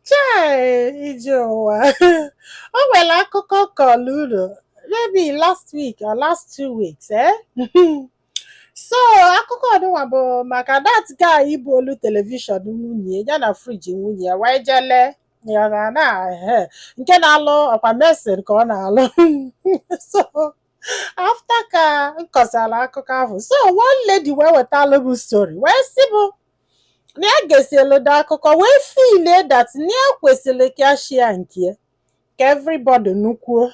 Chai, Ijowa. Oh, well, akụkọ kọlụ unu. Maybe last week or last 2 weeks, eh? So, akụkọ ọdụnwa bụ maka that guy ibu olu telivishọn nwunye ya na friji nwunye ya wee jele ya na nke na-alụ ọkwa mesin ka ọ na-alụ. So, after ka m kọsara akụkọ ahụ, so one lady wee wetalụ m story wee sị m na ya ga-esilodo akụkọ wee file that na ya kwesịrị ka ya shia nke ya ka everybody nukwuo.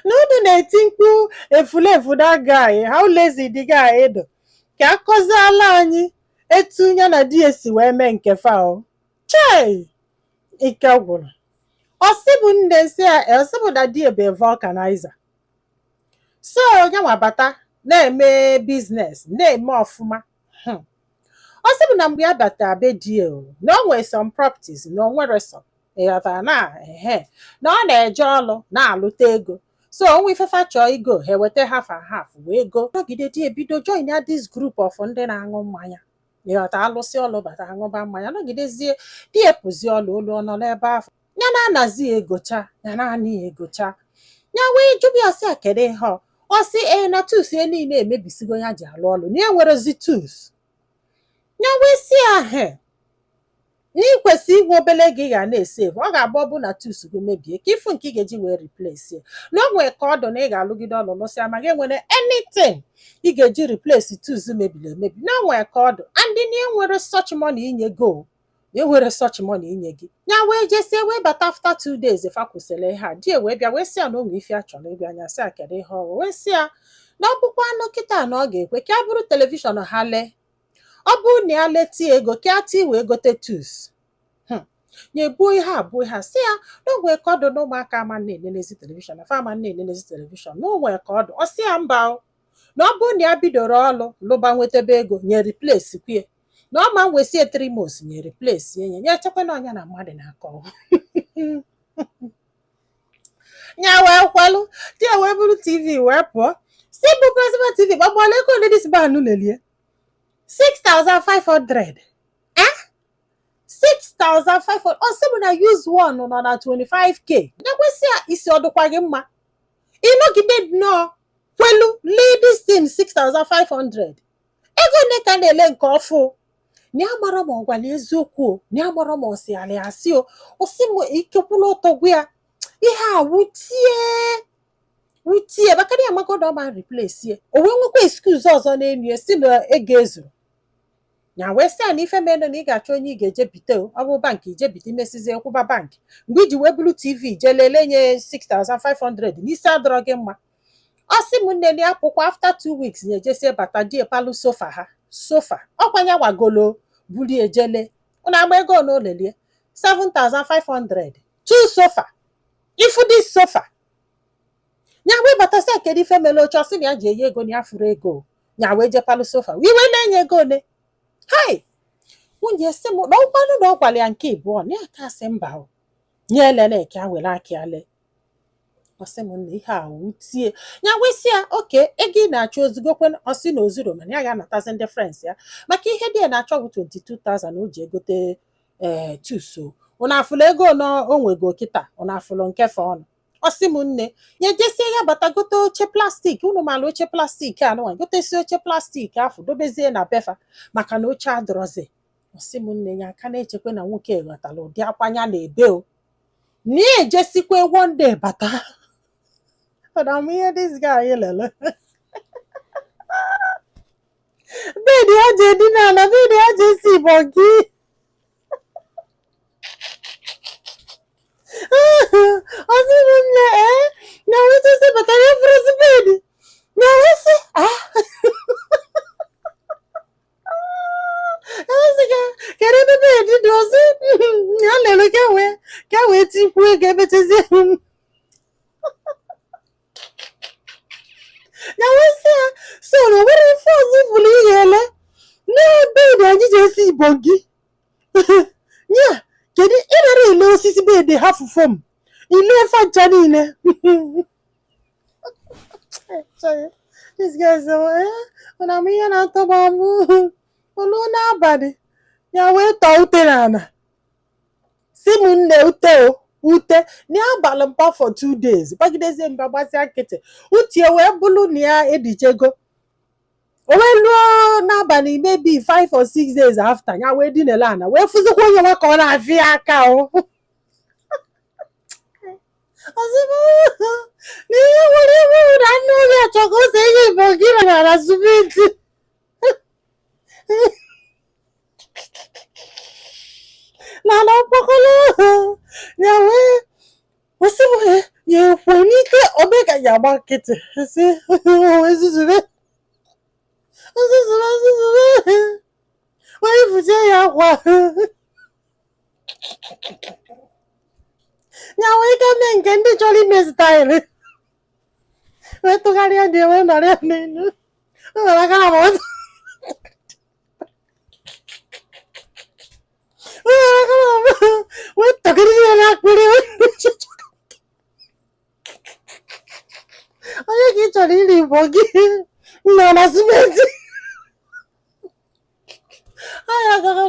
na unu na-eti mkpu efulefu that guy, how lazy the guy do ka akọziala anyị etu ya na di esi wee mee nke fa. Chai, ike gwụrụ. Ọsịbụ nne si ya ọsịbụ na di ebe vulcanizer. So ya bata na-eme biznes na-eme ọfụma. Ọsịbụ na mgbe ya bata be di na o nwere some properties na o nwere some na ọ na-eje ọlụ na-alụta ego. So onwe ifefa chọọ igo ha weta half and half wee go. Nọgide di ebido join ya this group of ndị na-aṅụ mmanya. Ịghọta alụsị ọlụ bata aṅụba mmanya nọgidezie di epụzi ọlụ olu ọnọ n'ebe ahụ. Ya na-anazi egocha ya na-anị egocha. Ya wee jụbịa ọsị a kedu ihe ọsị na tools ya niile emebisigo ya ji alụ ọlụ na ya nwerezi tools. Ya wee si ahụ n'ikwesị igwe obele gị ga na-esave ọ ga-abụ ọbụ na tools gị mebie ka ifu nke ị ga-eji wee replace ya na o nwere ka ọdụ na ị ga-alụgide ọlụ lụsịa ma gị nwere anything ị ga-eji replace tools mebiri emebi na o nwere ka ọdụ and na enwere such money inye go enwere such money inye gị. Ya wee jesie wee bata after 2 days fa kwụsịrị ihe a di wee bịa wee sị ya na onwe ife a chọrọ ịbịa anya sị a kedu ihe ọrụ wee sị ya na ọkpụkpọ anụ kịta na ọ ga-ekwe ka a bụrụ telivishọn ha lee ọ bụrụ na ya letie ego ka ati wee gote tools nye buo ihe abụọ ha sị ya na onwe ka ọdụ na ụmụaka ama na-enenezi telivishọn na fama na-enenezi telivishọn na onwe ka ọdụ ọ sị ya mba na ọ bụrụ na ya bidoro ọlụ lụba nwetebe ego nye replace kwue na ọ ma wesie 3 months nye replace nye nye echekwa na ọnya na mmadụ na-akọ. Ya wee kwalụ di ya wee bụrụ tv wee pụọ si bụ president tv gbagbala ego ole dis banụ lelie 6,500 6,500 ọ sị m na use one nọ na 25k. Na-ekwesị ya isi ọdụkwa gị mma ịnọgide nnọọ kwelu ladies team 6,500 ego ole ka na-ele nke ọfụ na ya mara ma ọ gwara eziokwu na ya mara ma ọ si ala ya si o si m ikekwula ụtọ gwa ya ihe a wutie bakara ya magodo ọma replace ya o wee nwekwa excuse ọzọ na-enu ya si na ego ezuru. Ya wee sị ya na ife mere na ị ga-achọ onye ị ga-eje bite ọ bụ bankị ije bite imesizie kwụba bankị mgbe iji wee bụrụ tv jee lelee nye 6,500 n'isi adọrọ gị mma. Ọ sị m nne ya akwụkwọ after 2 weeks na ejesie bata di palụ sofa ha sofa ọkwanya wagolo buli ejele ụna agba ego na olelie 7,500 2 sofa ifu dis sofa. Ya wee bata sị kedu ife mere oche ọ sị na ya ji enye ego na ya furu ego ya wee je palụ sofa wee na-enye ego ole. Hai nwunye sị m na ụkwanụ na ọ gwara ya nke ịbụọ na ya ka sị mba nye elele ka were aka ya lee. Ọ sị m na ihe a wutie. Ya wee sị ya oke ego ị na-achọ ozugokwe ọsị na ozuro mana ya ga-anatazi ndị friends ya maka ihe dị na-achọ bụ 22,000 o ji egote tuso ụna afụlụ ego na onwego kịta ụna afụlụ nke fa ọnụ. Ọ sị m nne ya jesie ya bata gote oche plastik unu mala oche plastik anụnwa gotesi oche plastik afụ dobezie na befa maka na oche adọrọzi. Ọ sị m nne ya aka na-echekwa na nwoke ghọtara ụdị akwanya na ebe o na ejesikwa one day bata m ihe dis guy lele bedi ya ji edina ala bedi ya ji esi igbo gị ọ sị m nne na wetụsị batara efurezi bedi na wesị kedu ebe bedi dị ọzọ ya lele ka wee tikwu ego ebetezie ya wee sị ya so na o nwere ife ọzọ ifulu ihe ele n'ebe anyị ji esi igbo gị ya kedu ịnara ile osisi bedi ha fụfọ m ile efe ncha niile This guy say, una m ihe na-atọgba m olu n'abalị ya wee tọọ ute n'ala si m nne ute n'abalị mpa for 2 days gbagidezie mba gbasịa nkịtị utie wee bụrụ na ya edichego o wee luo n'abalị maybe 5 or 6 days after ya wee dinele ana wee fụzikwa onye nwa ka ọ na-afị ya aka n'ihe nwere iwu na nne onye achọka ose ihe igbo gị na simenti n'ala mkpọkọrọ ya wee osiwe ya ekwe n'ike omega ya agba nkịtị si ezuzube wee fụzie ya akwa ya wee ike mee nke ndị chọrọ ime staịlị wee tụgharịa dị wee nọrọ ya n'elu nwere aka na mọtụ wee tọgịrị ya n'akpịrị onye ka ị chọrọ iri mbọ gị nọ na simenti anya gara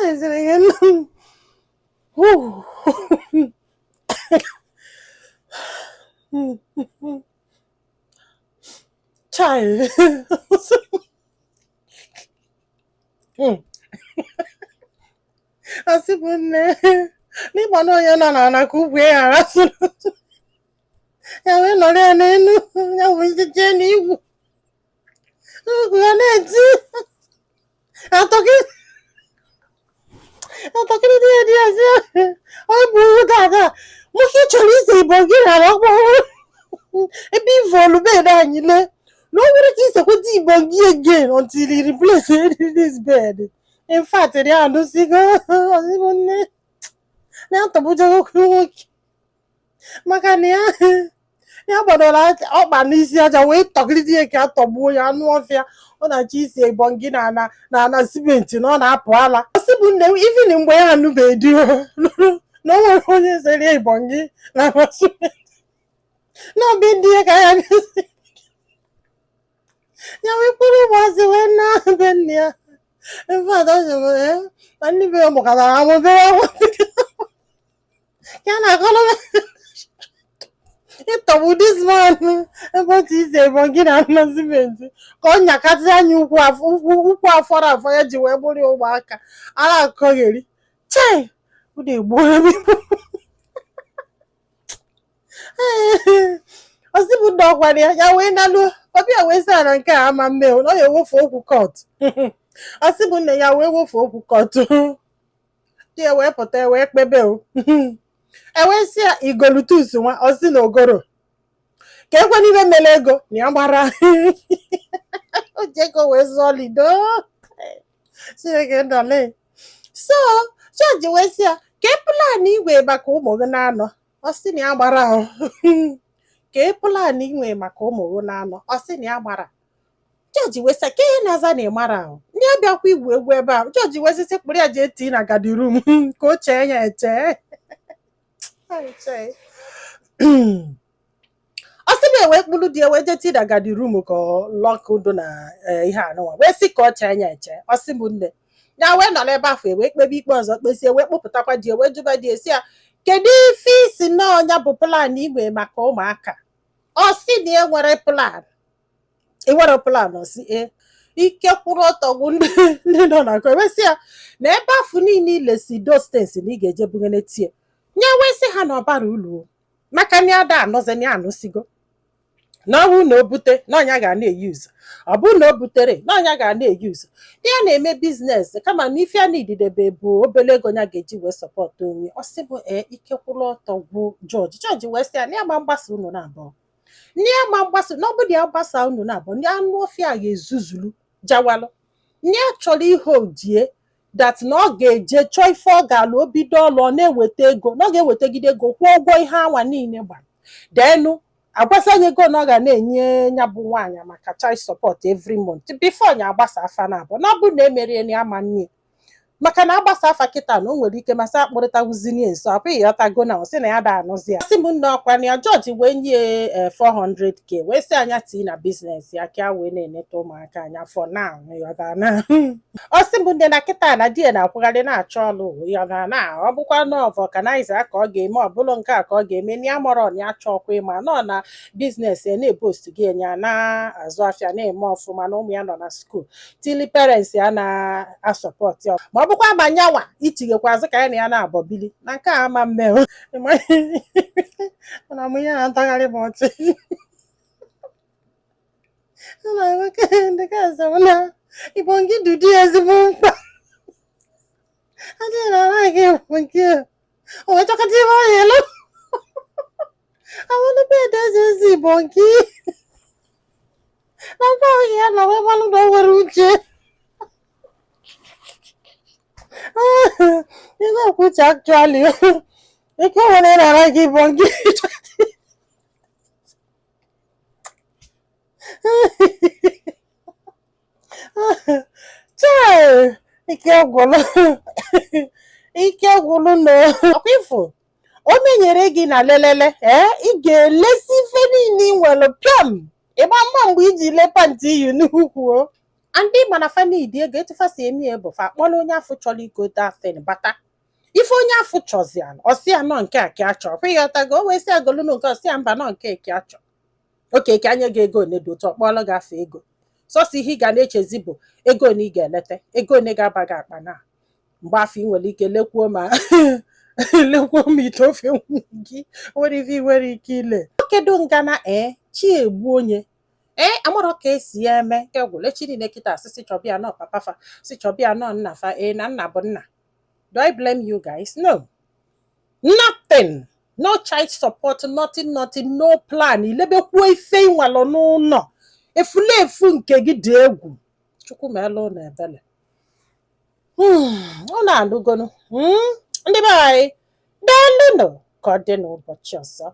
ezere ya nnu chai asị bụ nne n'ịgba na onye nọ n'ala ka ugwu ya ghara sụrụ ya wee nọrọ ya n'elu ya wee jee n'igwu ugwu ya na-eti atọkịrị dị ya dị ya si ọ bụ ugwu dada nwoke chọrọ ise igbo gị nara ọkpọrụ ebe ive olubed anyị lee na o nwere ka isekweta igbo gị again until he replace this bed. In fact, they are losing nne na-atọbujago nwoke maka na ya gbadoro ọkpa n'isi aja wee tọgide ya ka atọgbuo ya anụ ọfịa ọ na-achọ isi ebonyi na ana simenti na ọ na-apụ ala ọsị bụ nne even mgbe ya anụbeghị di na o nwere onye sere ebonyi na ana simenti n'obi ndị ya ka ya ya wee kpụrụ ụmụazị wee na-be nne ya na ndị be mụkatara amụbere ya na akọrọ ịtọgbu this man ebe otu isi ebonyi na ana simenti ka ọ nyakasị anya ụkwụ afọrọ afọ ya ji wee bụrụ ụmụaka ara akọgheri chai ụda egbuola m osibu ndị ọkwara ya wee nalụ ọbịa wee sị na nke a ama mme na ọ ya ewofu okwu kọt osibu nne ya wee wofu okwu kọt dị ya wee pụta wee kpebe ewee sị ya igolutus nwa osi na ogoro ka ekwe n'ibe mere ego na ya gbara o ji ego wee zụọ lido chineke ndale so chọọchị wee sị ya ka plan igwe maka ụmụ gị na-anọ ọ sị na ya gbara ahụ ka plan inwe maka ụmụ gị na-anọ ọ sị na ya gbara chọọchị wee sị ka ihe na-aza na ịmara ahụ ndị abịakwa igwu egwu ebe ahụ chọọchị wee sịsị kpụrụ ya ji eti na gadirum ka o chee ya eche ọ sị na ewee kpụrụ dị wee jeti na gadirum ka lọkụ do na ihe anụnwa wee sị ka ọ chee ya eche ọ sị bụ nne ya wee nọ n'ebe afọ wee kpebe ikpe ọzọ kpesie wee kpụpụtakwa di wee jụba di esi ya kedu ife isi na ọnya bụ plan igwe maka ụmụaka ọ sị na enwere plan ọ sị ike kwụrụ ọtọ bụ ndị nọ na akọ wee sị ya na ebe afọ niile ilesi dostens na ị ga-eje bugene tie nye wee sị ha na ọbara ụlọ maka na ada anọzi ya anụsigo na ọ bụrụ na o bute na ọnya ga na-eyuzu ọ bụrụ na o butere na ọnya ga na-eyuzu dị ya na-eme biznes kama na ife a na ididebe bụ obere ego ya ga-eji wee sọpọtụ onwe ọ sị bụ ike kwụrụ ọtọ bụ jọji wee sị ya na ya ma mgbasa unu na abụọ ndị ya ma mgbasa na ọbụdị ya gbasa unu na abụọ ndị anụ ọfịa ga-ezuzulu jawalụ ndị a chọrọ ihe ojie dat na ọ ga-eje chọọ ife ọ ga-alụ obido ọlụ ọ na-eweta ego na ọ ga-ewetegide ego kwụọ ụgwọ ihe anwa niile gbara denu agbasanye ego na ọ ga na-enye ya bụ nwaanyị maka child support every month before nya agbasa afa na abụọ na ọ bụ na emerie na ama nne maka na agbasa afa kịta na o nwere ike masị akpụrịtawuzinie nso apụghị ịghọtago na sị na ya da anụzi ya sị m nne ọkwa na ya George wee nye 400k wee sị anya tii na biznes ya ka wee na-eneta ụmụaka anya for now yọdana ọ sị m nne na kịta na di ya na-akwụgharị na-achọ ọlụ yọdana ọ bụkwa nọ vulcanizer ka ọ ga-eme ọ bụrụ nke a ka ọ ga-eme na ya mọrọ na ya chọọkwa ịma nọ na biznes ya na-ebost gị enya na-azụ afịa na-eme ọfụma na ụmụ ya nọ na skuul tili parents ya na-asọpọt ya ma ọ bụkwa ma nyanwa itighekwa azụ ka ya na ya na-abọbili na nke a ama mme mana mụ ya na-atagharị m ọchị na Ibongi dudi ezigbo mkpa adịghị na anaghị Ibongi o wee chọkọta ihe ọ yelu awụlụ bed eze ezi Ibongi na mkpa ahụ ya na wee gbalụ na o nwere uche ị na-ekwuche actually ike o nwere na anaghị Ibongi chee ike gwụlụ na ọkwa ifo o menyere gị na lelele ị ga-elesi ife niile ị nwere pịam ịgba mma mgbe iji lee panti iyi n'ukwu ndị mana fanidi ego etufasi emi bụ fa akpọla onye afọ chọrọ igote afin bata ife onye afọ chọzian ọsị ya nọ nke a ka achọ kwa ịghọtago o wee sị agolunu nke ọsị ya mba nọ nke ka achọ oke ka anya gị ego one dị otu ọkpọọlụ gị afọ ego sọsọ ihe ị ga na-echezi bụ ego one ị ga-eleta ego one ga-aba gị akpa na mgbe afọ ị nwere ike lekwuo ma ite ofe gị nwere ife ị nwere ike ile kedu ngana chi egbu onye amarọ ka esi ya eme nke gwụlechi niile kịta asịsị chọbịa nọ papafa si chọbịa nọ nna fa na nna bụ nna. Do I blame you guys? No. Nothing. No child support, nothing, no plan. Ilebekwuo ife ịnwalọ n'ụlọ efulefu nke gị dị egwu chukwu ma elu na ebele ọ na-anụgonu ndị be anyị daalụnụ ka ọ dị n'ụbọchị ọzọ.